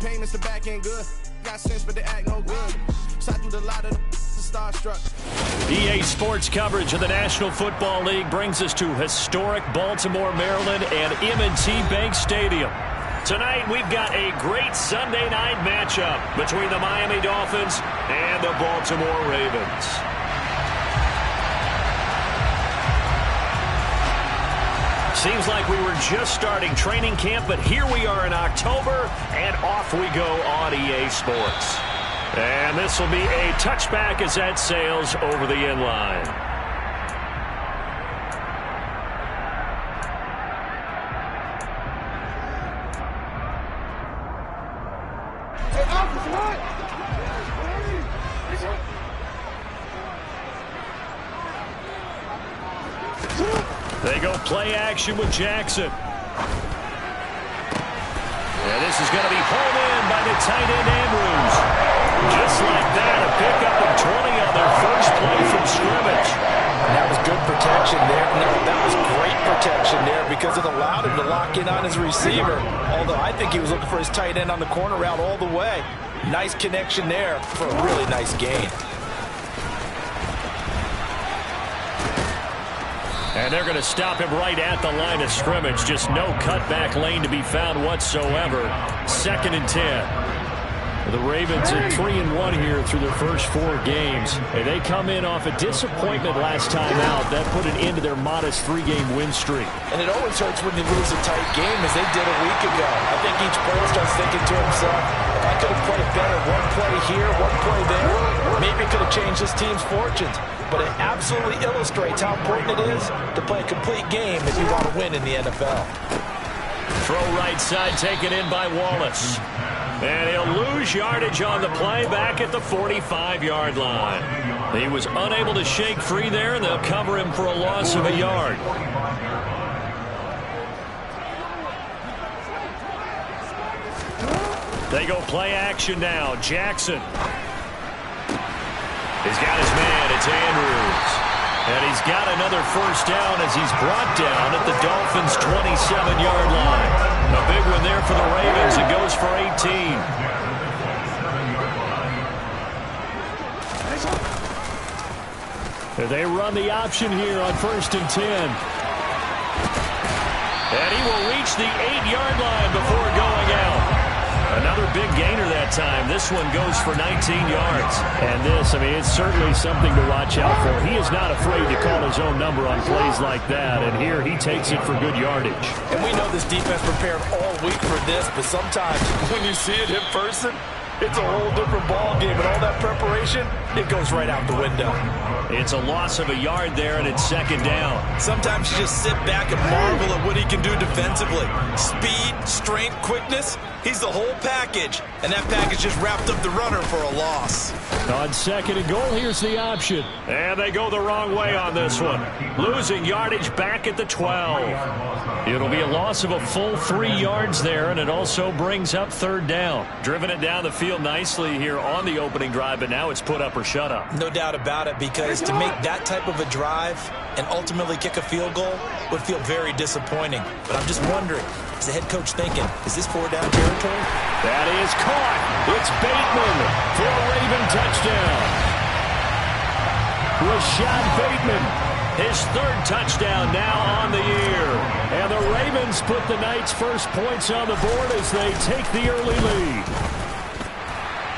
payments, the back ain't good. Got sense, but they act no good. Shot through the lot of the starstruck. EA Sports coverage of the National Football League brings us to historic Baltimore, Maryland, and M&T Bank Stadium. Tonight, we've got a great Sunday night matchup between the Miami Dolphins and the Baltimore Ravens. Seems like we were just starting training camp, but here we are in October, and off we go on EA Sports. And this will be a touchback as that sails over the end line. They go play action with Jackson. And this is going to be hauled in by the tight end Andrews. Just like that, a pickup of 20 on their first play from scrimmage. And that was good protection there. No, that was great protection there because it allowed him to lock in on his receiver. Although I think he was looking for his tight end on the corner route all the way. Nice connection there for a really nice gain. And they're going to stop him right at the line of scrimmage. Just no cutback lane to be found whatsoever. 2nd and 10. The Ravens at 3-1 here through their first 4 games. And they come in off a disappointment last time out. That put an end to their modest 3-game win streak. And it always hurts when you lose a tight game as they did a week ago. I think each player starts thinking to himself, if I could have played better, one play here, one play there, maybe it could have changed this team's fortunes. But it absolutely illustrates how important it is to play a complete game if you want to win in the NFL. Throw right side taken in by Wallace. And he'll lose yardage on the play back at the 45-yard line. He was unable to shake free there, and they'll cover him for a loss of a yard. They go play action now. Jackson. He's got his man. It's Andrews. And he's got another first down as he's brought down at the Dolphins' 27-yard line. A big one there for the Ravens. It goes for 18. They run the option here on 1st and 10. And he will reach the 8-yard line before going out. Another big gainer that time. This one goes for 19 yards. And this, I mean, it's certainly something to watch out for. He is not afraid to call his own number on plays like that. And here he takes it for good yardage. And we know this defense prepared all week for this, but sometimes when you see it in person, it's a whole different ball game. And all that preparation, it goes right out the window. It's a loss of a yard there, and it's 2nd down. Sometimes you just sit back and marvel at what he can do defensively. Speed, strength, quickness. He's the whole package, and that package just wrapped up the runner for a loss. On 2nd and goal, here's the option. And they go the wrong way on this one. Losing yardage back at the 12. It'll be a loss of a full 3 yards there, and it also brings up 3rd down. Driven it down the field nicely here on the opening drive, but now it's put up or shut up. No doubt about it, because to make that type of a drive and ultimately kick a field goal would feel very disappointing. But I'm just wondering, is the head coach thinking, is this 4-down territory? That is caught. It's Bateman for a Raven touchdown. Rashad Bateman, his 3rd touchdown now on the year. And the Ravens put the Knights' first points on the board as they take the early lead.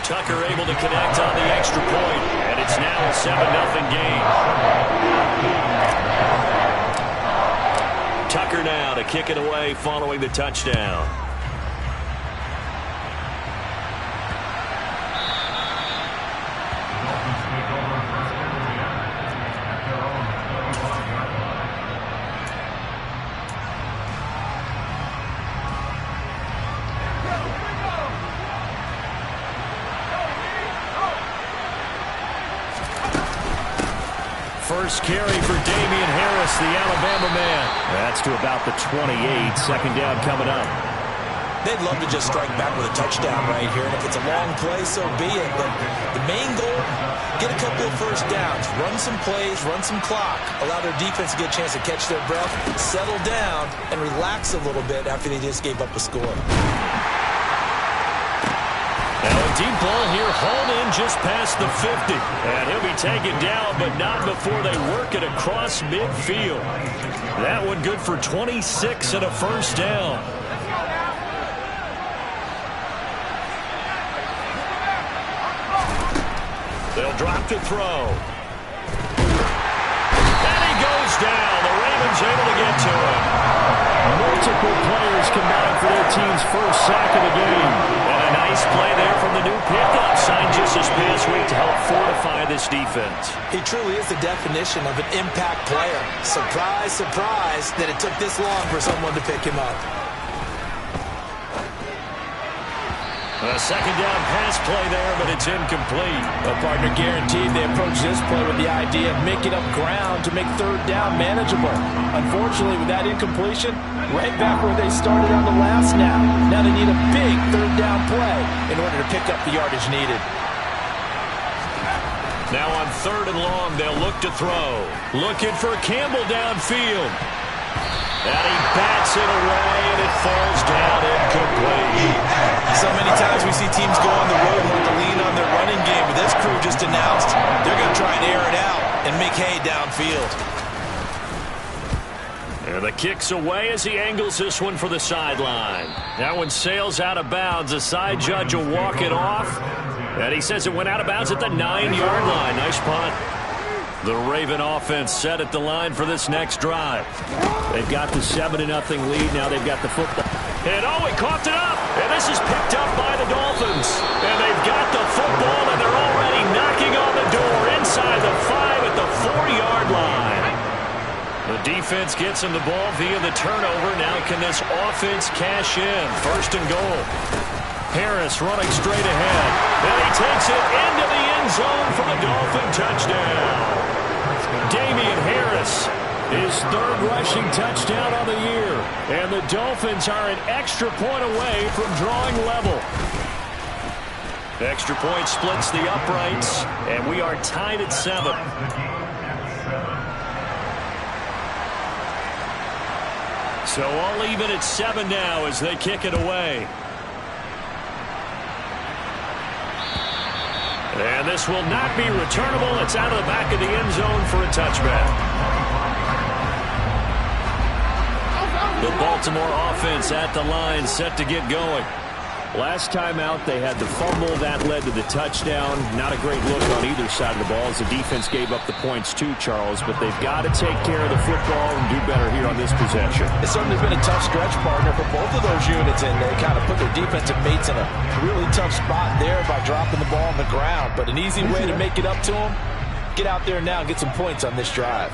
Tucker able to connect on the extra point, and it's now a 7-0 game. Tucker now to kick it away following the touchdown. First carry for Damian Harris, the Alabama man. That's to about the 28. 2nd down coming up. They'd love to just strike back with a touchdown right here. And if it's a long play, so be it. But the main goal, get a couple of first downs. Run some plays, run some clock. Allow their defense to get a chance to catch their breath, settle down, and relax a little bit after they just gave up a score. Pulled in just past the 50. And he'll be taken down, but not before they work it across midfield. That one good for 26 and a first down. They'll drop to throw. And he goes down. The Ravens able to get to him. Multiple players combined for their team's first sack of the game. And a nice play there from the new pickup, signed just this past week to help fortify this defense. He truly is the definition of an impact player. Surprise, surprise that it took this long for someone to pick him up. A second down pass play there, but it's incomplete. A partner guaranteed they approach this play with the idea of making up ground to make third down manageable. Unfortunately, with that incompletion, right back where they started on the last snap. Now they need a big third down play in order to pick up the yardage needed. Now on third and long, they'll look to throw. Looking for Campbell downfield. And he bats it away, and it falls down incomplete. So many times we see teams go on the road and want to lean on their running game, but this crew just announced they're going to try and air it out and make hay downfield. And the kick's away as he angles this one for the sideline. That one sails out of bounds. The side judge will walk it off. And he says it went out of bounds at the 9-yard line. Nice punt. The Raven offense set at the line for this next drive. They've got the 7-0 lead. Now they've got the football. And oh, he coughed it up. And this is picked up by the Dolphins. And they've got the football, and they're already knocking on the door inside the 5 at the 4-yard line. The defense gets him the ball via the turnover. Now can this offense cash in? First and goal. Harris running straight ahead. And he takes it into the end zone for the Dolphin touchdown. Damian Harris, his third rushing touchdown on the year. And the Dolphins are an extra point away from drawing level. Extra point splits the uprights, and we are tied at 7. So all even at 7 now as they kick it away. And this will not be returnable. It's out of the back of the end zone for a touchback. The Baltimore offense at the line, set to get going. Last time out, they had the fumble. That led to the touchdown. Not a great look on either side of the ball as the defense gave up the points too, Charles. But they've got to take care of the football and do better here on this possession. It's certainly been a tough stretch, partner, for both of those units, and they kind of put their defensive mates in a really tough spot there by dropping the ball on the ground. But an easy way to make it up to them, get out there now and get some points on this drive.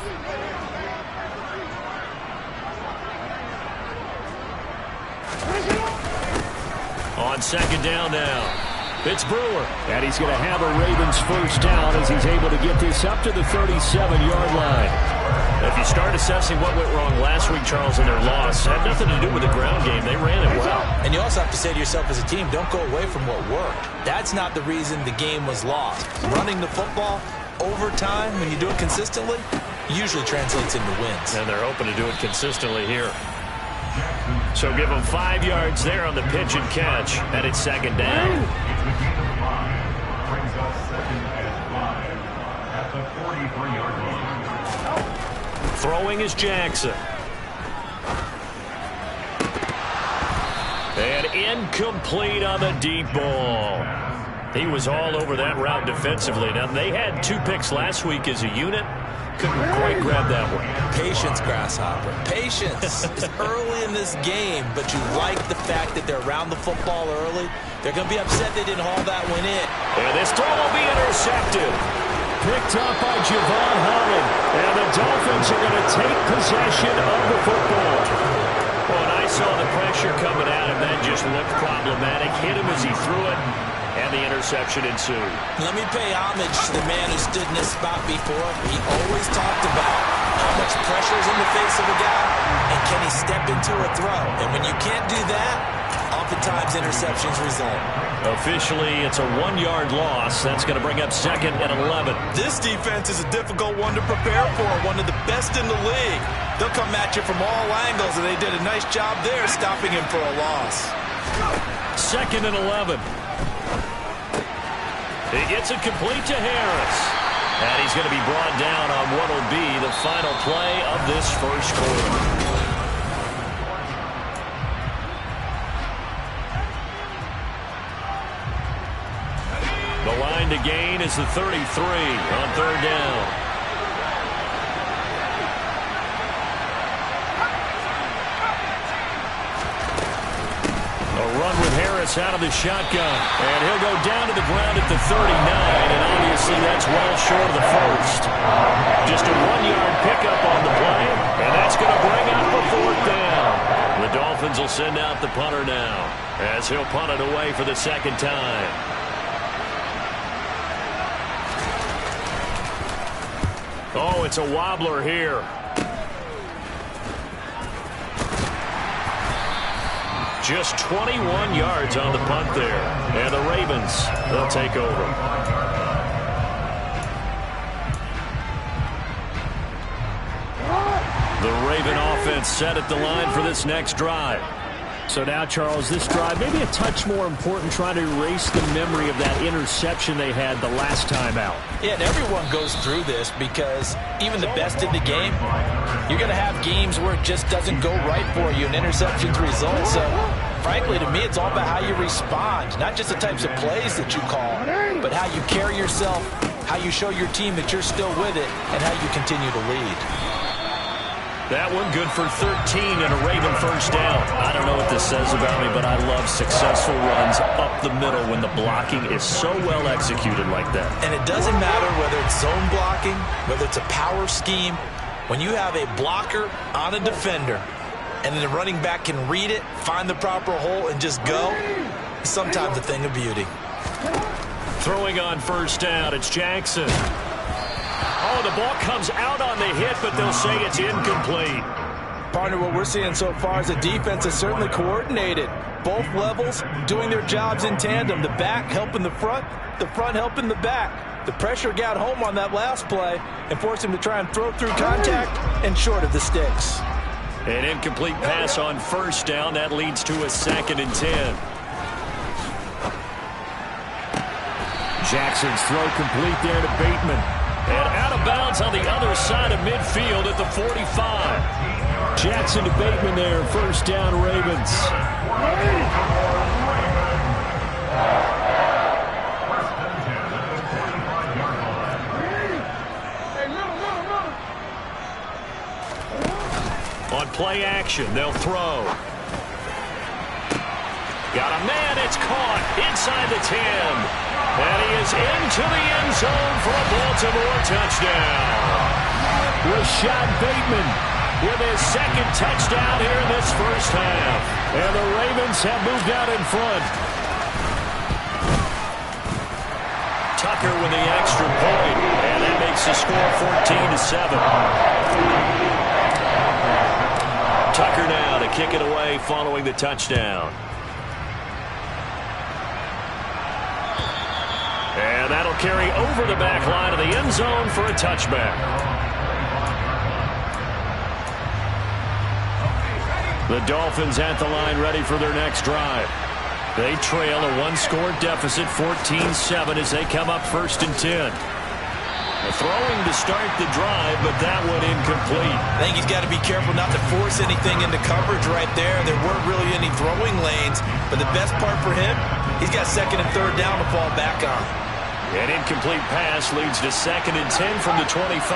On second down now, it's Brewer. And he's going to have a Ravens first down as he's able to get this up to the 37-yard line. If you start assessing what went wrong last week, Charles, in their loss, it had nothing to do with the ground game. They ran it well. And you also have to say to yourself as a team, don't go away from what worked. That's not the reason the game was lost. Running the football over time, when you do it consistently, usually translates into wins. And they're hoping to do it consistently here. So give them 5 yards there on the pitch and catch, and it's second down. Throwing is Jackson. And incomplete on the deep ball. He was all over that route defensively. Now, they had 2 picks last week as a unit. Couldn't quite grab that one. Patience, Grasshopper. Patience is early in this game, but you like the fact that they're around the football early. They're going to be upset they didn't haul that one in. And this throw will be intercepted. Picked up by Javon Holland. And the Dolphins are going to take possession of the football. Well, and I saw the pressure coming at him. That just looked problematic. Hit him as he threw it. And the interception ensued. Let me pay homage to the man who stood in this spot before. He always talked about how much pressure is in the face of a guy, and can he step into a throw. And when you can't do that, oftentimes interceptions result. Officially, it's a 1-yard loss. That's going to bring up second and 11. This defense is a difficult one to prepare for, one of the best in the league. They'll come at you from all angles, and they did a nice job there stopping him for a loss. Second and 11. He gets it complete to Harris. And he's going to be brought down on what will be the final play of this first quarter. The line to gain is the 33 on third down. A run with Harris out of the shotgun. And he'll go down to the ground at the 39, and obviously that's well short of the first. Just a 1-yard pickup on the play, and that's going to bring up a fourth down. The Dolphins will send out the punter now, as he'll punt it away for the second time. Oh, it's a wobbler here. Just 21 yards on the punt there. And the Ravens, they'll take over. The Raven offense set at the line for this next drive. So now, Charles, this drive maybe a touch more important, trying to erase the memory of that interception they had the last time out. Yeah, and everyone goes through this because even the best in the game, you're going to have games where it just doesn't go right for you and interceptions result. So, frankly, to me, it's all about how you respond, not just the types of plays that you call, but how you carry yourself, how you show your team that you're still with it, and how you continue to lead. That one good for 13 and a Raven first down. I don't know what this says about me, but I love successful runs up the middle when the blocking is so well executed like that. And it doesn't matter whether it's zone blocking, whether it's a power scheme. When you have a blocker on a defender and then the running back can read it, find the proper hole, and just go, it's sometimes a thing of beauty. Throwing on first down, it's Jackson. Oh, the ball comes out on the hit, but they'll say it's incomplete. Partner, what we're seeing so far is the defense is certainly coordinated. Both levels doing their jobs in tandem. The back helping the front helping the back. The pressure got home on that last play and forced him to try and throw through contact and short of the sticks. An incomplete pass on first down. That leads to a 2nd and 10. Jackson's throw complete there to Bateman. And out of bounds on the other side of midfield at the 45. Jackson to Bateman there, first down Ravens. On play action, they'll throw. Got a man, it's caught inside the 10. And he is into the end zone for a Baltimore touchdown. Rashad Bateman with his 2nd touchdown here in this first half. And the Ravens have moved out in front. Tucker with the extra point. And that makes the score 14-7. Tucker now to kick it away following the touchdown. And that'll carry over the back line of the end zone for a touchback. The Dolphins at the line ready for their next drive. They trail a 1-score deficit, 14-7, as they come up 1st and 10. Throwing to start the drive, but that one incomplete. I think he's got to be careful not to force anything into coverage right there. There weren't really any throwing lanes, but the best part for him, he's got 2nd and 3rd down to fall back on. An incomplete pass leads to 2nd and 10 from the 25.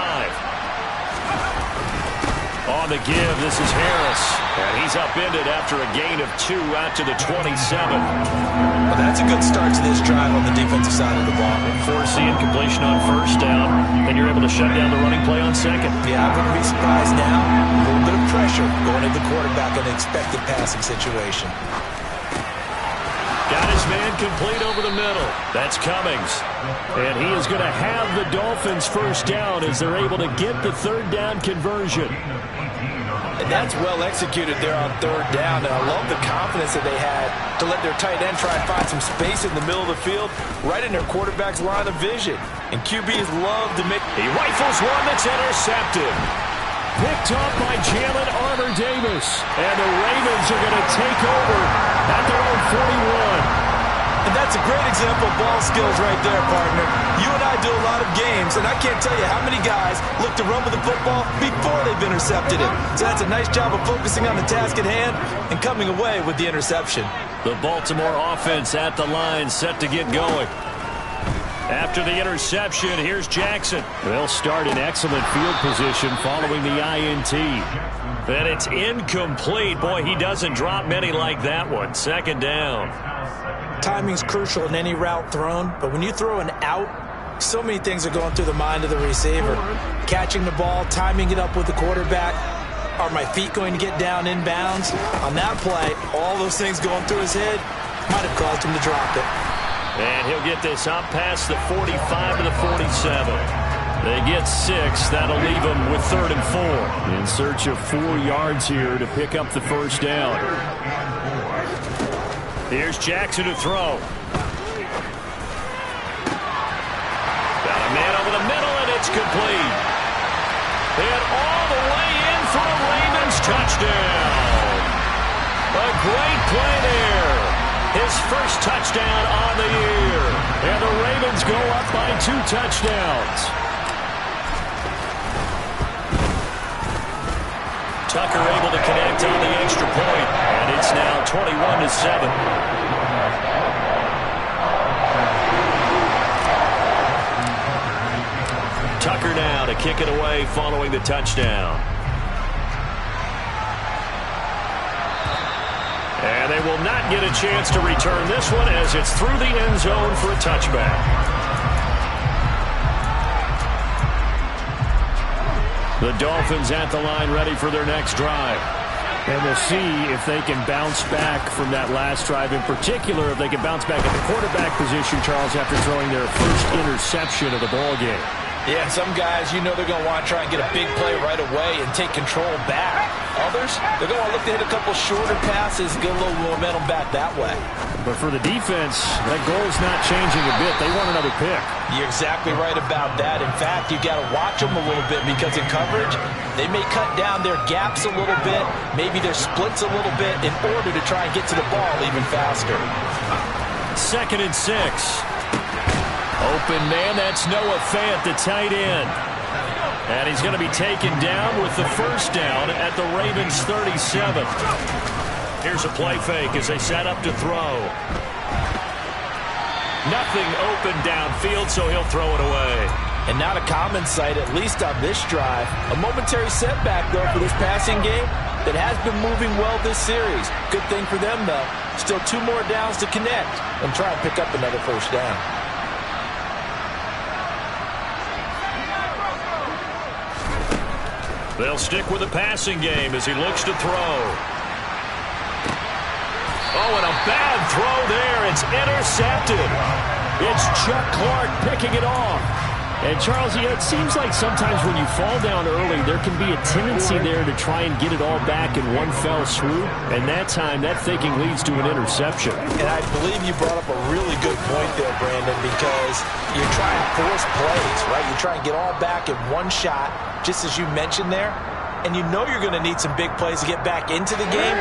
On the give, this is Harris. And he's upended after a gain of 2 out to the 27. Well, that's a good start to this drive on the defensive side of the ball. Force the incompletion on first down, and you're able to shut down the running play on 2nd. Yeah, I wouldn't be surprised now. A little bit of pressure going at the quarterback in an expected passing situation. Got his man complete over the middle. That's Cummings. And he is going to have the Dolphins first down as they're able to get the 3rd down conversion. And that's well executed there on 3rd down. And I love the confidence that they had to let their tight end try and find some space in the middle of the field, right in their quarterback's line of vision. And QBs love to make... He rifles one that's intercepted. Picked up by Jalen Armour-Davis. And the Ravens are going to take over at their own 41. And That's a great example of ball skills right there, partner. You and I do a lot of games, and I can't tell you how many guys look to run with the football before they've intercepted it. So that's a nice job of focusing on the task at hand and coming away with the interception. The Baltimore offense at the line, set to get going. After the interception, here's Jackson. They'll start in excellent field position following the INT. And it's incomplete. Boy, he doesn't drop many like that one. Second down. Timing's crucial in any route thrown, but when you throw an out, so many things are going through the mind of the receiver. Catching the ball, timing it up with the quarterback. Are my feet going to get down inbounds? On that play, all those things going through his head might have caused him to drop it. And he'll get this up past the 45 to the 47. They get 6. That'll leave them with 3rd and 4. In search of 4 yards here to pick up the first down. Here's Jackson to throw. Got a man over the middle, and it's complete. And all the way in for a Ravens touchdown. A great play there. His first touchdown on the year. And the Ravens go up by 2 touchdowns. Tucker able to connect on the extra point. And it's now 21-7. Tucker now to kick it away following the touchdown. And they will not get a chance to return this one as it's through the end zone for a touchback. The Dolphins at the line ready for their next drive. And we'll see if they can bounce back from that last drive. In particular, if they can bounce back at the quarterback position, Charles, after throwing their first interception of the ball game. Yeah, some guys, you know they're going to want to try and get a big play right away and take control back. Others, they're going to look to hit a couple shorter passes, get a little momentum back that way. But for the defense, that goal is not changing a bit. They want another pick. You're exactly right about that. In fact, you got to watch them a little bit because in coverage, they may cut down their gaps a little bit, maybe their splits a little bit in order to try and get to the ball even faster. 2nd and 6. Open man, that's Noah Fant, the tight end. And he's going to be taken down with the first down at the Ravens 37. Here's a play fake as they set up to throw. Nothing open downfield, so he'll throw it away. And not a common sight, at least on this drive. A momentary setback, though, for this passing game that has been moving well this series. Good thing for them, though. Still 2 more downs to connect and try and pick up another first down. They'll stick with the passing game as he looks to throw. Oh, and a bad throw there. It's intercepted. It's Chuck Clark picking it off. And, Charles, it seems like sometimes when you fall down early, there can be a tendency there to try and get it all back in one fell swoop. And that time, that thinking leads to an interception. And I believe you brought up a really good point there, Brandon, because you're trying to force plays, right? You try and get all back in one shot, just as you mentioned there. And you know you're going to need some big plays to get back into the game.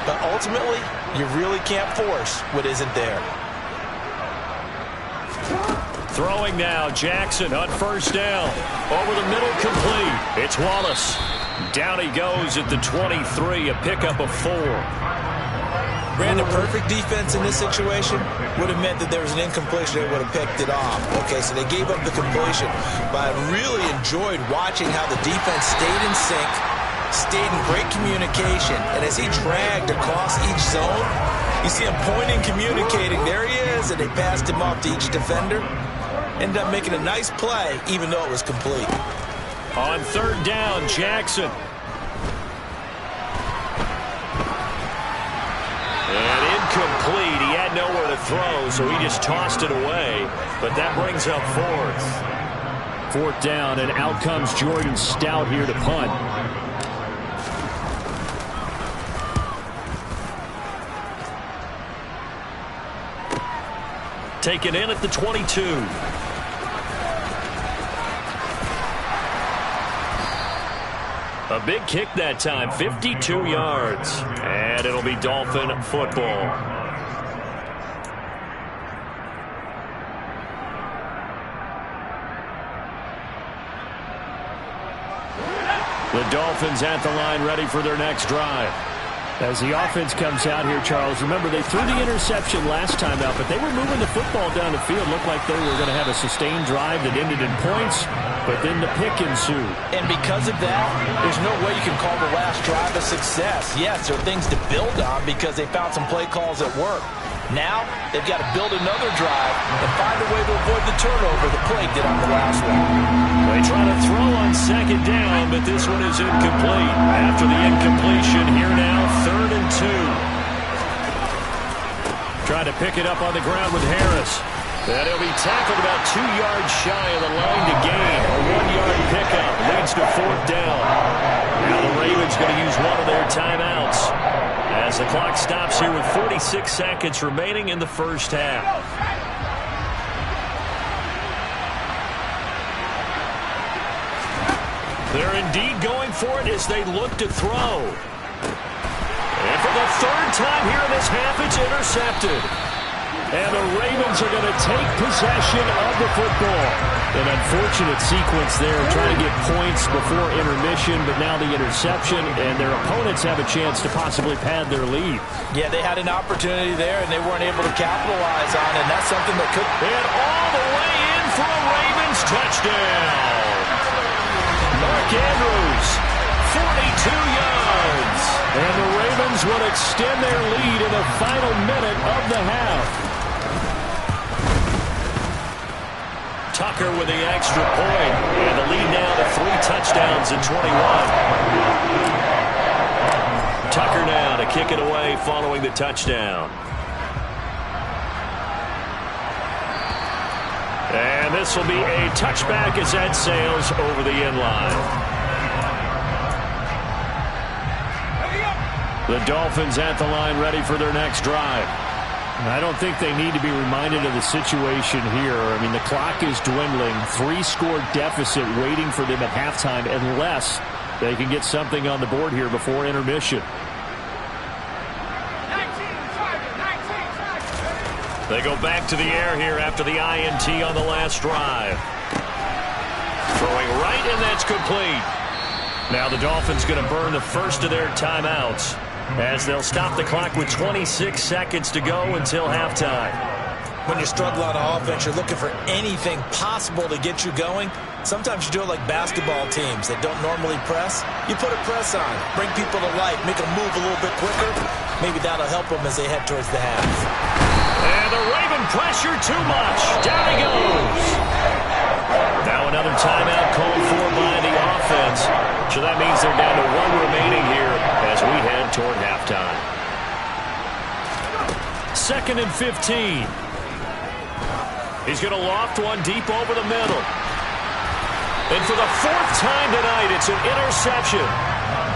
But ultimately, you really can't force what isn't there. Throwing now, Jackson on first down. Over the middle, complete. It's Wallace. Down he goes at the 23, a pickup of 4. Brandon, perfect defense in this situation would have meant that there was an incompletion. They would have picked it off. Okay, so they gave up the completion. But I really enjoyed watching how the defense stayed in sync, stayed in great communication. And as he dragged across each zone, you see him pointing, communicating. There he is, and they passed him off to each defender. Ended up making a nice play, even though it was complete. On third down, Jackson. And incomplete. He had nowhere to throw, so he just tossed it away. But that brings up 4th. 4th down, and out comes Jordan Stout here to punt. Taken in at the 22. A big kick that time, 52 yards. And it'll be Dolphin football. The Dolphins at the line ready for their next drive. As the offense comes out here, Charles, remember they threw the interception last time out, but they were moving the football down the field. Looked like they were going to have a sustained drive that ended in points, but then the pick ensued. And because of that, there's no way you can call the last drive a success. Yes, there are things to build on because they found some play calls at work. Now, they've got to build another drive and find a way to avoid the turnover the plague did on the last one. They try to throw on second down, but this one is incomplete. After the incompletion, here now, 3rd and 2. Trying to pick it up on the ground with Harris. And he'll be tackled about 2 yards shy of the line to gain. A 1-yard pickup leads to 4th down. Now the Ravens going to use one of their timeouts as the clock stops here with 46 seconds remaining in the first half. They're indeed going for it as they look to throw. And for the 3rd time here in this half, it's intercepted. And the Ravens are going to take possession of the football. An unfortunate sequence there, trying to get points before intermission, but now the interception, and their opponents have a chance to possibly pad their lead. Yeah, they had an opportunity there, and they weren't able to capitalize on it, and that's something that could... And all the way in for a Ravens touchdown. Mark Andrews, 42 yards. And the Ravens will extend their lead in the final minute of the half. Tucker with the extra point, and the lead now to 3 touchdowns and 21. Tucker now to kick it away following the touchdown. And this will be a touchback as that sails over the end line. The Dolphins at the line ready for their next drive. I don't think they need to be reminded of the situation here. I mean, the clock is dwindling. 3-score deficit waiting for them at halftime unless they can get something on the board here before intermission. They go back to the air here after the INT on the last drive. Throwing right, and that's complete. Now the Dolphins going to burn the first of their timeouts as they'll stop the clock with 26 seconds to go until halftime. When you struggle on offense, you're looking for anything possible to get you going. Sometimes you do it like basketball teams that don't normally press. You put a press on, bring people to life, make them move a little bit quicker. Maybe that'll help them as they head towards the half. And the Raven pressure too much. Down he goes. Now another timeout called for by the offense. So that means they're down to 1 remaining here as we head toward halftime. 2nd and 15. He's going to loft one deep over the middle. And for the 4th time tonight, it's an interception.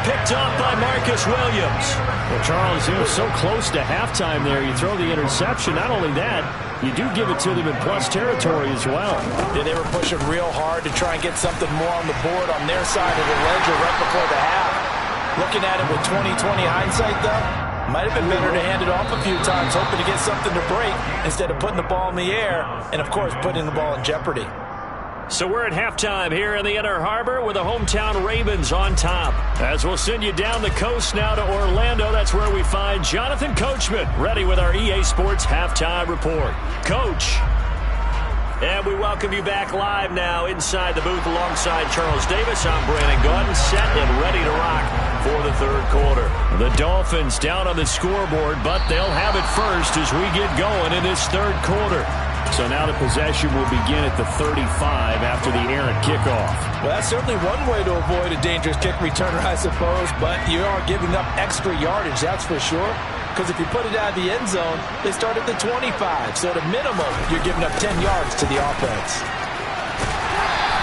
Picked up by Marcus Williams. Well, Charles, it was so close to halftime there. You throw the interception. Not only that, you do give it to them in plus territory as well. Yeah, they were pushing real hard to try and get something more on the board on their side of the ledger right before the half. Looking at it with 20/20 hindsight, though, might have been better to hand it off a few times, hoping to get something to break instead of putting the ball in the air and, of course, putting the ball in jeopardy. So we're at halftime here in the Inner Harbor with the hometown Ravens on top. As we'll send you down the coast now to Orlando, that's where we find Jonathan Coachman ready with our EA Sports Halftime Report. Coach. And we welcome you back live now inside the booth alongside Charles Davis. I'm Brandon Gaudin, set and ready to rock for the 3rd quarter. The Dolphins down on the scoreboard, but they'll have it first as we get going in this 3rd quarter. So now the possession will begin at the 35 after the errant kickoff. Well, that's certainly one way to avoid a dangerous kick returner, I suppose, but you are giving up extra yardage, that's for sure. Because if you put it out of the end zone, they start at the 25. So at a minimum, you're giving up 10 yards to the offense.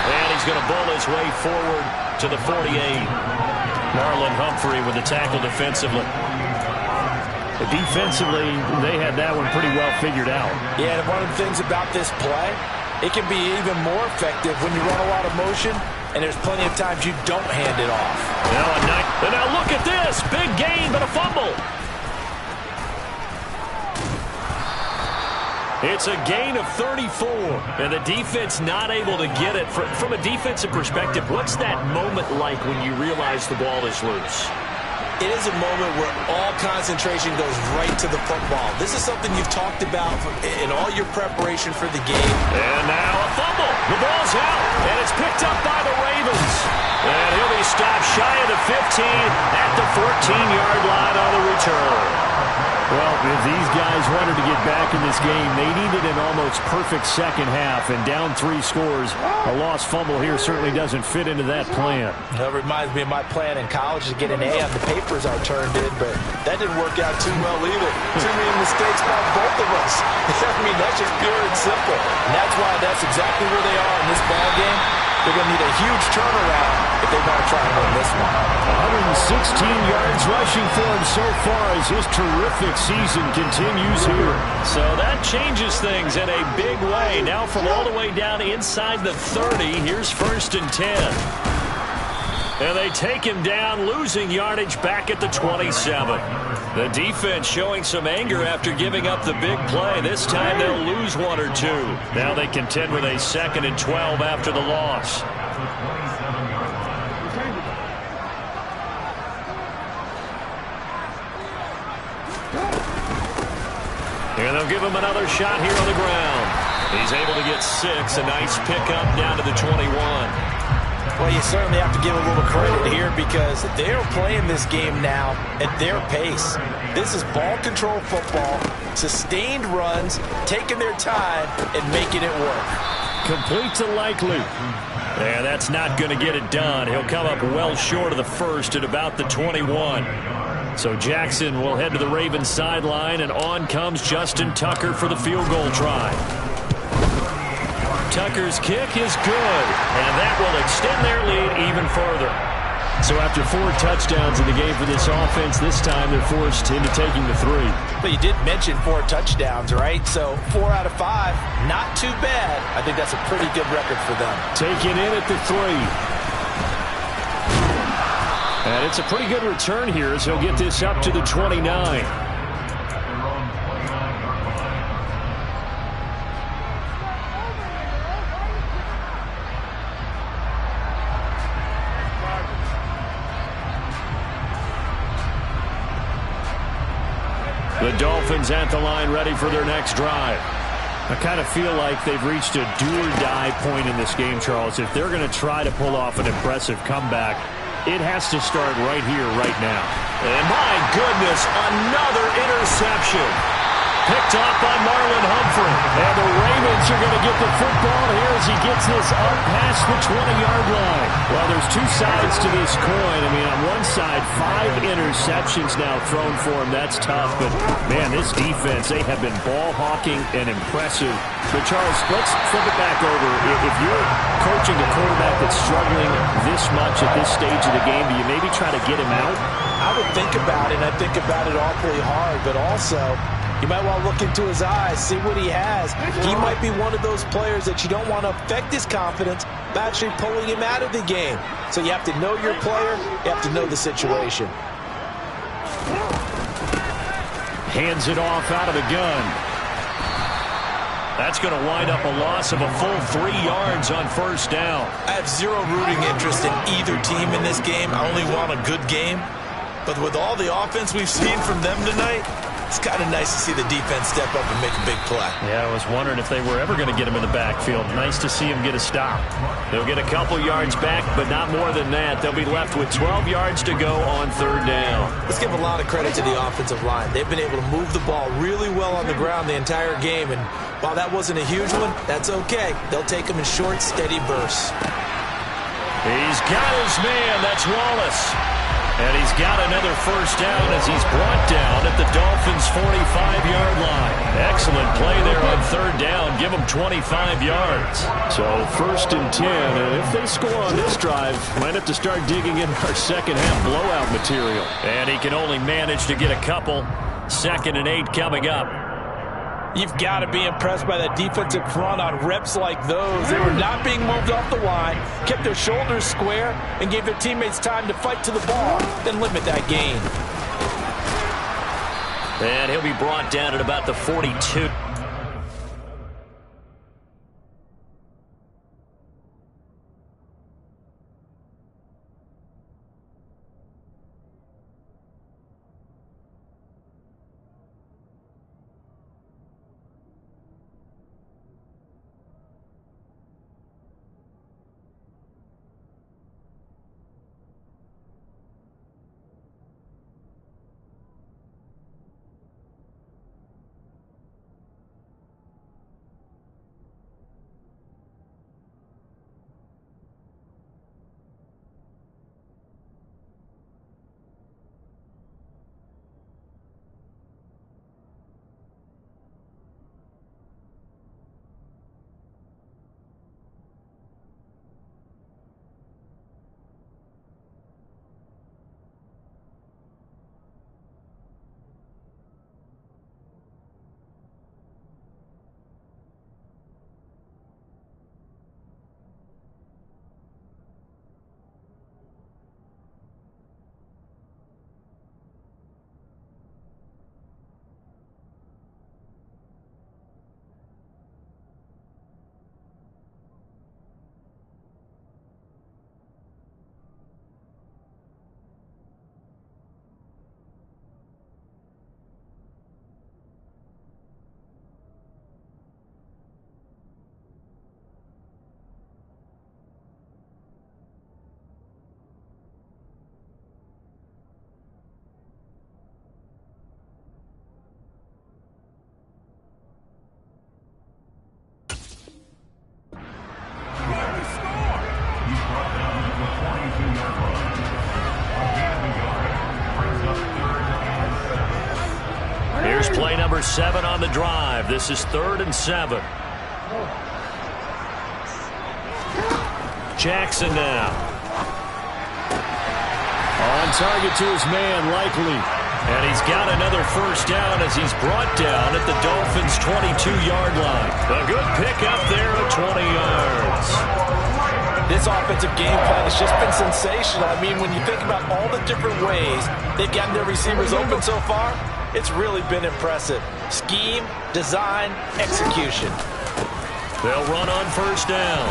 And he's going to bull his way forward to the 48. Marlon Humphrey with the tackle defensively. Defensively, they had that one pretty well figured out. Yeah, and one of the things about this play, it can be even more effective when you run a lot of motion, and there's plenty of times you don't hand it off. And now look at this. Big gain, but a fumble. It's a gain of 34, and the defense not able to get it. From a defensive perspective, what's that moment like when you realize the ball is loose? It is a moment where all concentration goes right to the football. This is something you've talked about in all your preparation for the game. And now a fumble. The ball's out, and it's picked up by the Ravens. And he'll be stopped shy of the 15 at the 14-yard line on the return. Well, if these guys wanted to get back in this game, they needed an almost perfect second half, and down 3 scores. A lost fumble here certainly doesn't fit into that plan. That reminds me of my plan in college to get an A on the papers I turned in, but that didn't work out too well either. Too many mistakes by both of us. I mean, that's just pure and simple. And that's why that's exactly where they are in this ball game. They're going to need a huge turnaround if they want to try and win this one. 116 yards rushing for him so far as his terrific season continues here. So that changes things in a big way. Now from all the way down inside the 30, here's 1st and 10. And they take him down, losing yardage back at the 27. The defense showing some anger after giving up the big play. This time they'll lose 1 or 2. Now they contend with a 2nd and 12 after the loss. And they'll give him another shot here on the ground. He's able to get 6. A nice pickup down to the 21. Well, you certainly have to give a little credit here because they're playing this game now at their pace. This is ball control football, sustained runs, taking their time, and making it work. Complete to Likely. And that's not going to get it done. He'll come up well short of the first at about the 21. So Jackson will head to the Ravens sideline, and on comes Justin Tucker for the field goal try. Tucker's kick is good, and that will extend their lead even further. So after 4 touchdowns in the game for this offense, this time they're forced into taking the 3. But you did mention 4 touchdowns, right? So 4 out of 5, not too bad. I think that's a pretty good record for them. Taken in at the 3. And it's a pretty good return here as he'll get this up to the 29. The Dolphins at the line ready for their next drive. I kind of feel like they've reached a do-or-die point in this game, Charles. If they're going to try to pull off an impressive comeback, it has to start right here, right now. And my goodness, another interception. Picked off by Marlon Humphrey. And the Ravens are going to get the football here as he gets this up past the 20-yard line. Well, there's 2 sides to this coin. I mean, on one side, 5 interceptions now thrown for him. That's tough. But, man, this defense, they have been ball hawking and impressive. But, Charles, let's flip it back over. If you're coaching a quarterback that's struggling this much at this stage of the game, do you maybe try to get him out? I would think about it. I think about it awfully hard. But also, you might want to look into his eyes, see what he has. He might be one of those players that you don't want to affect his confidence by actually pulling him out of the game. So you have to know your player. You have to know the situation. Hands it off out of the gun. That's going to wind up a loss of a full 3 yards on 1st down. I have zero rooting interest in either team in this game. I only want a good game. But with all the offense we've seen from them tonight, it's kind of nice to see the defense step up and make a big play. Yeah, I was wondering if they were ever going to get him in the backfield. Nice to see him get a stop. They'll get a couple yards back, but not more than that. They'll be left with 12 yards to go on 3rd down. Let's give a lot of credit to the offensive line. They've been able to move the ball really well on the ground the entire game, and while that wasn't a huge one, that's okay. They'll take them in short, steady bursts. He's got his man. That's Wallace. And he's got another 1st down as he's brought down at the Dolphins' 45-yard line. Excellent play there on 3rd down. Give them 25 yards. So 1st and 10. And if they score on this drive, might have to start digging in our second-half blowout material. And he can only manage to get a couple. 2nd and 8 coming up. You've got to be impressed by that defensive front on reps like those. They were not being moved off the line, kept their shoulders square, and gave their teammates time to fight to the ball, then limit that gain. And he'll be brought down at about the 42. for 7 on the drive. This is 3rd and 7. Jackson now. On target to his man, Likely. And he's got another first down as he's brought down at the Dolphins' 22-yard line. A good pickup there at 20 yards. This offensive game plan has just been sensational. I mean, when you think about all the different ways they've gotten their receivers open so far, it's really been impressive. Scheme, design, execution. They'll run on first down.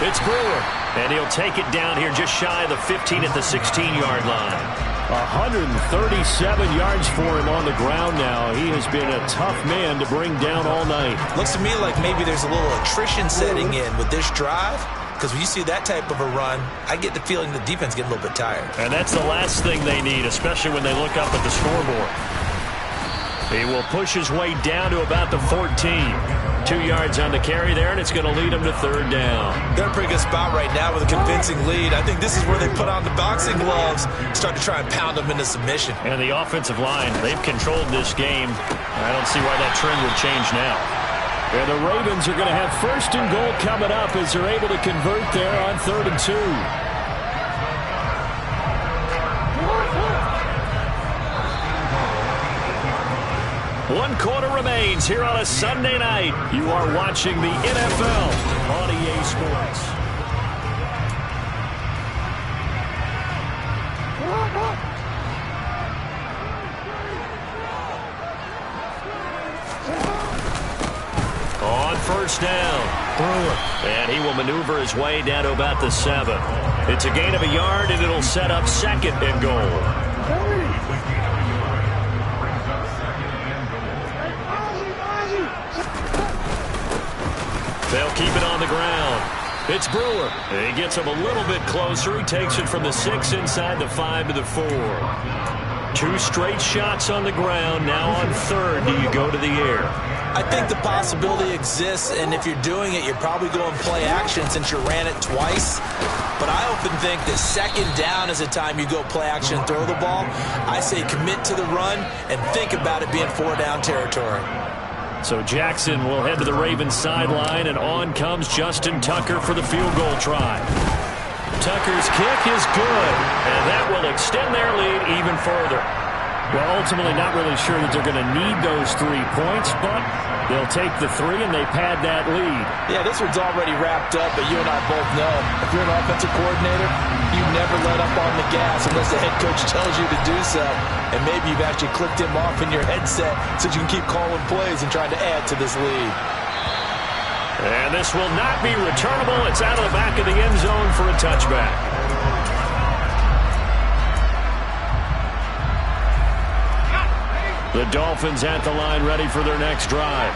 It's Brewer, and he'll take it down here just shy of the 15 at the 16-yard line. 137 yards for him on the ground now. He has been a tough man to bring down all night. Looks to me like maybe there's a little attrition setting in with this drive, because when you see that type of a run, I get the feeling the defense getting a little bit tired. And that's the last thing they need, especially when they look up at the scoreboard. He will push his way down to about the 14. 2 yards on the carry there, and it's going to lead him to 3rd down. They're in a pretty good spot right now with a convincing lead. I think this is where they put on the boxing gloves, start to try and pound them into submission. And the offensive line, they've controlled this game. I don't see why that trend would change now. And the Ravens are going to have 1st and goal coming up as they're able to convert there on 3rd and 2. 1 quarter remains here on a Sunday night. You are watching the NFL on EA Sports. On first down, Brewer. And he will maneuver his way down to about the 7. It's a gain of a yard, and it'll set up 2nd and goal. They'll keep it on the ground. It's Brewer. He gets him a little bit closer. He takes it from the 6 inside the 5 to the 4. 2 straight shots on the ground. Now on 3rd, do you go to the air? I think the possibility exists, and if you're doing it, you're probably going play action since you ran it twice. But I often think that 2nd down is the time you go play action and throw the ball. I say commit to the run and think about it being 4-down territory. So Jackson will head to the Ravens sideline, and on comes Justin Tucker for the field goal try. Tucker's kick is good, and that will extend their lead even further. Well, ultimately not really sure that they're going to need those 3 points, but they'll take the 3 and they pad that lead. Yeah, this one's already wrapped up, but you and I both know if you're an offensive coordinator, you never let up on the gas unless the head coach tells you to do so. And maybe you've actually clicked him off in your headset so you can keep calling plays and trying to add to this lead. And this will not be returnable. It's out of the back of the end zone for a touchback. The Dolphins at the line ready for their next drive.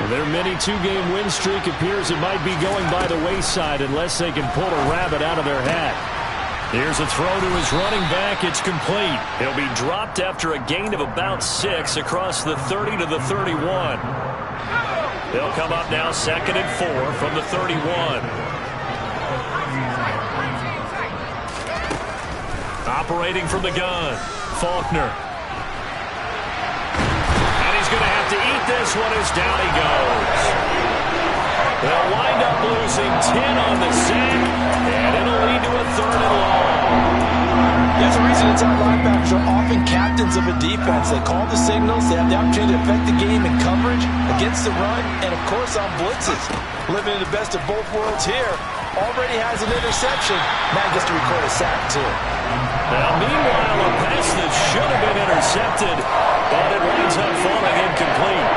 Their mini 2-game win streak appears it might be going by the wayside unless they can pull a rabbit out of their hat. Here's a throw to his running back. It's complete. He'll be dropped after a gain of about 6 across the 30 to the 31. They'll come up now 2nd and 4 from the 31. Operating from the gun, Faulkner. Going to have to eat this one as down he goes. They'll wind up losing 10 on the sack, and it'll lead to a 3rd and long. There's a reason inside linebackers are often captains of a defense. They call the signals. They have the opportunity to affect the game in coverage, against the run, and, of course, on blitzes. Living in the best of both worlds here. Already has an interception. Now gets to record a sack, too. Now, meanwhile, a pass that should have been intercepted, but it winds up falling incomplete.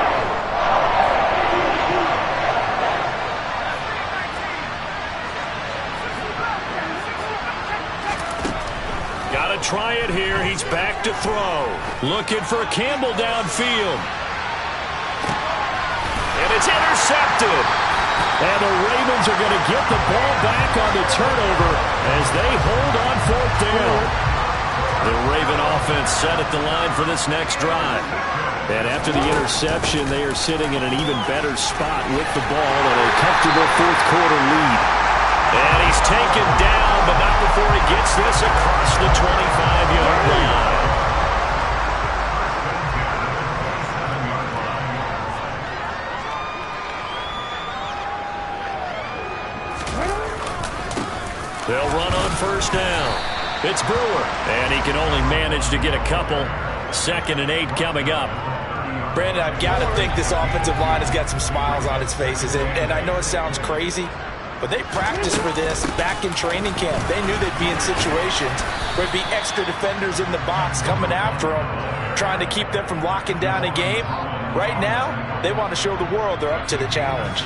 Got to try it here. He's back to throw. Looking for Campbell downfield. And it's intercepted. And the Ravens are going to get the ball back on the turnover as they hold on 4th down. The Raven offense set at the line for this next drive. And after the interception, they are sitting in an even better spot with the ball and a comfortable 4th quarter lead. And he's taken down, but not before he gets this across the 25-yard line. They'll run on first down. It's Brewer, and he can only manage to get a couple. 2nd and 8 coming up. Brandon, I've got to think this offensive line has got some smiles on its faces. And I know it sounds crazy, but they practiced for this back in training camp. They knew they'd be in situations where there'd be extra defenders in the box coming after them, trying to keep them from locking down a game. Right now, they want to show the world they're up to the challenge.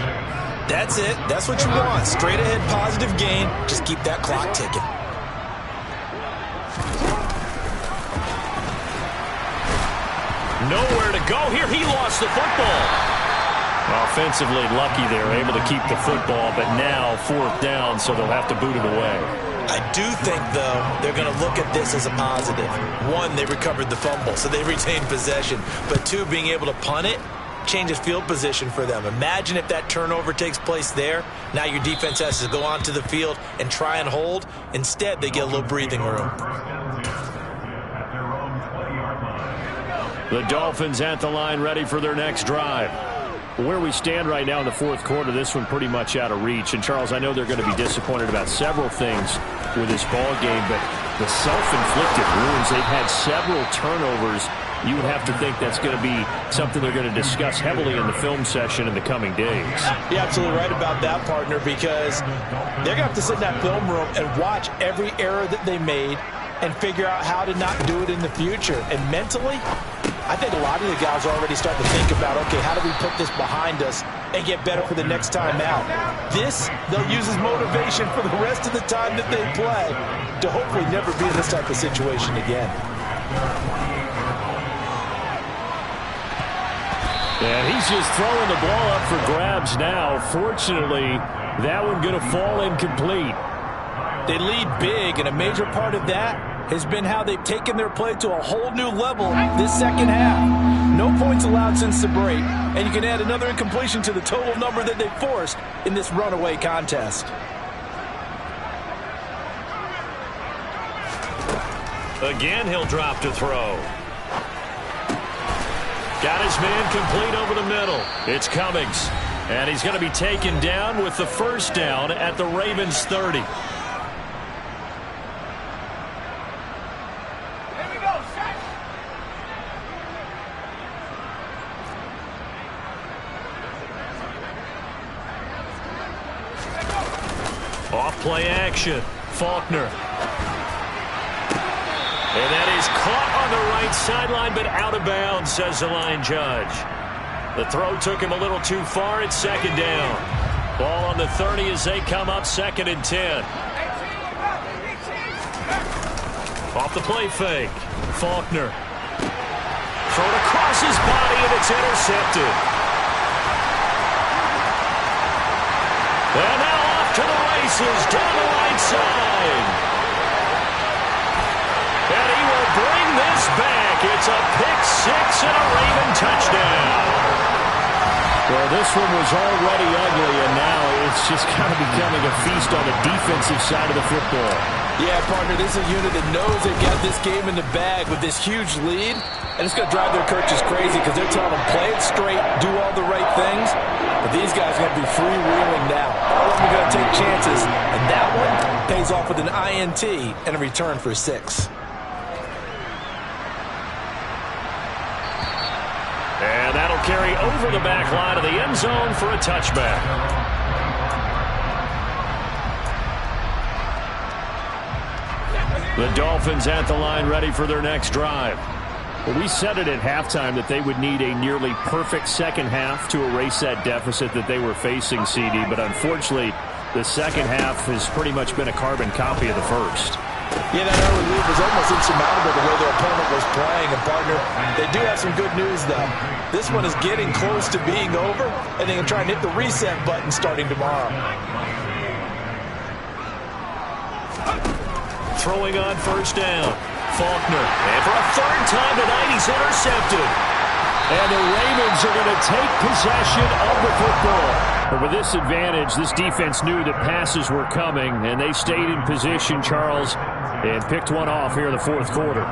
That's it. That's what you want. Straight ahead positive gain. Just keep that clock ticking. Nowhere to go here. He lost the football. Offensively lucky they're able to keep the football, but now 4th down, so they'll have to boot it away. I do think, though, they're going to look at this as a positive. 1, they recovered the fumble, so they retained possession. But 2, being able to punt it changes field position for them. Imagine if that turnover takes place there. Now your defense has to go onto the field and try and hold. Instead, they get a little breathing room. The Dolphins at the line ready for their next drive. Where we stand right now in the 4th quarter, this one pretty much out of reach. And, Charles, I know they're going to be disappointed about several things with this ball game, but the self-inflicted wounds, they've had several turnovers. You would have to think that's going to be something they're going to discuss heavily in the film session in the coming days. You're absolutely right about that, partner, because they're going to have to sit in that film room and watch every error that they made and figure out how to not do it in the future. And mentally, I think a lot of the guys are already starting to think about, okay, how do we put this behind us and get better for the next time out? This, they'll use as motivation for the rest of the time that they play to hopefully never be in this type of situation again. And he's just throwing the ball up for grabs now. Fortunately, that one going to fall incomplete. They lead big, and a major part of that has been how they've taken their play to a whole new level this second half. No points allowed since the break, and you can add another incompletion to the total number that they forced in this runaway contest. Again, he'll drop to throw. Got his man complete over the middle. It's Cummings, and he's going to be taken down with the first down at the Ravens 30. Off-play action. Faulkner. And that is caught on the right sideline, but out of bounds, says the line judge. The throw took him a little too far. It's 2nd down. Ball on the 30 as they come up 2nd and 10. Off the play fake. Faulkner. Thrown across his body, and it's intercepted. And now off to the races down the right side. And he will bring this back. It's a pick-6 and a Raven touchdown. Well, this one was already ugly, and now it's just kind of becoming a feast on the defensive side of the football. Yeah, partner, this is a unit that knows they've got this game in the bag with this huge lead, and it's going to drive their coaches crazy because they're telling them, play it straight, do all the right things, but these guys are going to be freewheeling now. All of them are going to take chances, and that one pays off with an INT and a return for 6. And that'll carry over the back line of the end zone for a touchback. The Dolphins at the line ready for their next drive. Well, we said it at halftime that they would need a nearly perfect second half to erase that deficit that they were facing, CD, but unfortunately the second half has pretty much been a carbon copy of the first. Yeah, that early lead was almost insurmountable the way their opponent was playing. And, partner, they do have some good news, though. This one is getting close to being over, and they can try and hit the reset button starting tomorrow. Throwing on first down. Faulkner. And for a third time tonight, he's intercepted. And the Ravens are going to take possession of the football. But with this advantage, this defense knew that passes were coming, and they stayed in position, Charles, and picked one off here in the 4th quarter.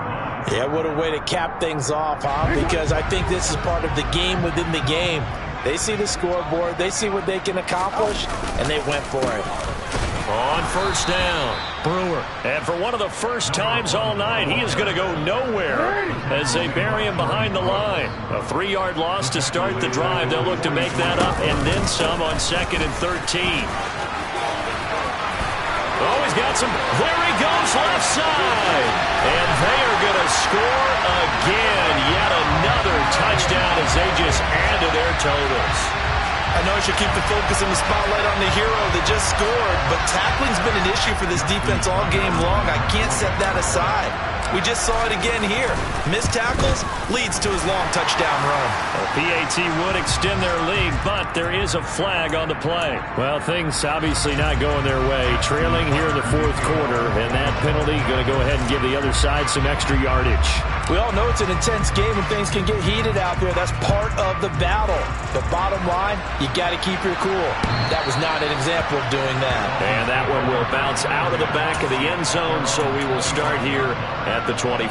Yeah, what a way to cap things off, huh? Because I think this is part of the game within the game. They see the scoreboard, they see what they can accomplish, and they went for it. On first down, Brewer. And for one of the first times all night, he is going to go nowhere as they bury him behind the line. A 3-yard loss to start the drive. They'll look to make that up and then some on 2nd and 13. Oh, he's got some. There he goes, left side. And they are going to score again. Yet another touchdown as they just add to their totals. I know I should keep the focus and the spotlight on the hero that just scored, but tackling's been an issue for this defense all game long. I can't set that aside. We just saw it again here. Missed tackles leads to his long touchdown run. Well, PAT would extend their lead, but there is a flag on the play. Well, things obviously not going their way. Trailing here in the 4th quarter, and that penalty going to go ahead and give the other side some extra yardage. We all know it's an intense game and things can get heated out there. That's part of the battle. But bottom line, you got to keep your cool. That was not an example of doing that. And that one will bounce out of the back of the end zone, so we will start here at the 25.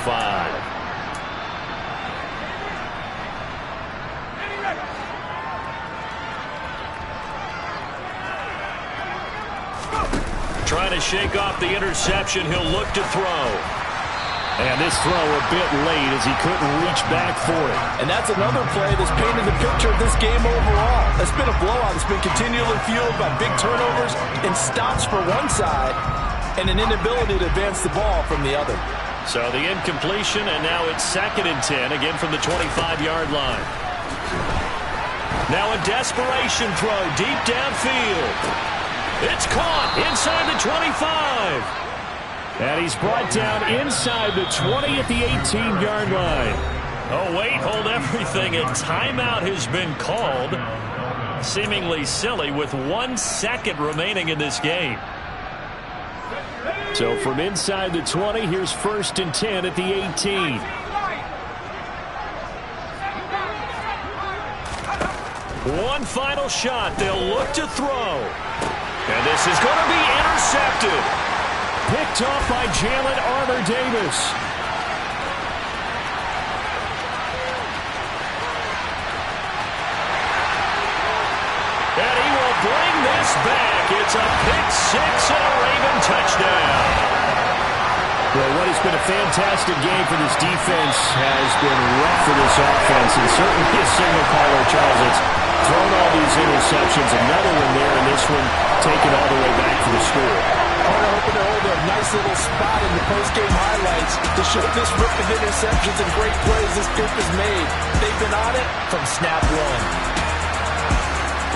Trying to shake off the interception. He'll look to throw. And this throw a bit late as he couldn't reach back for it. And that's another play that's painted the picture of this game overall. It's been a blowout. It's been continually fueled by big turnovers and stops for one side and an inability to advance the ball from the other. So the incompletion, and now it's 2nd and 10, again from the 25-yard line. Now a desperation throw deep downfield. It's caught inside the 25. And he's brought down inside the 20 at the 18-yard line. Oh, wait, hold everything. A timeout has been called. Seemingly silly with 1 second remaining in this game. So from inside the 20, here's 1st and 10 at the 18. One final shot. They'll look to throw. And this is going to be intercepted. Picked off by Jalen Armour-Davis. And he will bring this back. It's a pick-6 and a Raven touchdown. Well, what has been a fantastic game for this defense has been rough for this offense, and certainly a signal caller, Charles. It's thrown all these interceptions. Another one there, and this one taken all the way back for the score. Carter hoping to hold a nice little spot in the post-game highlights to show this rip of interceptions and great plays this group has made. They've been on it from snap one.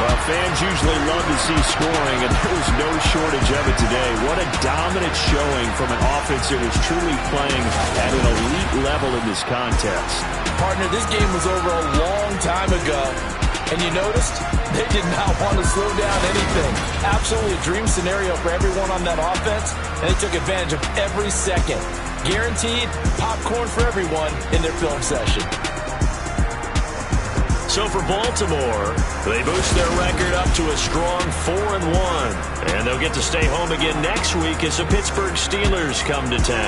Well, fans usually love to see scoring, and there was no shortage of it today. What a dominant showing from an offense that was truly playing at an elite level in this contest. Partner, this game was over a long time ago. And you noticed they did not want to slow down anything. Absolutely a dream scenario for everyone on that offense, and they took advantage of every second. Guaranteed popcorn for everyone in their film session. So for Baltimore, they boost their record up to a strong 4-1. And they'll get to stay home again next week as the Pittsburgh Steelers come to town.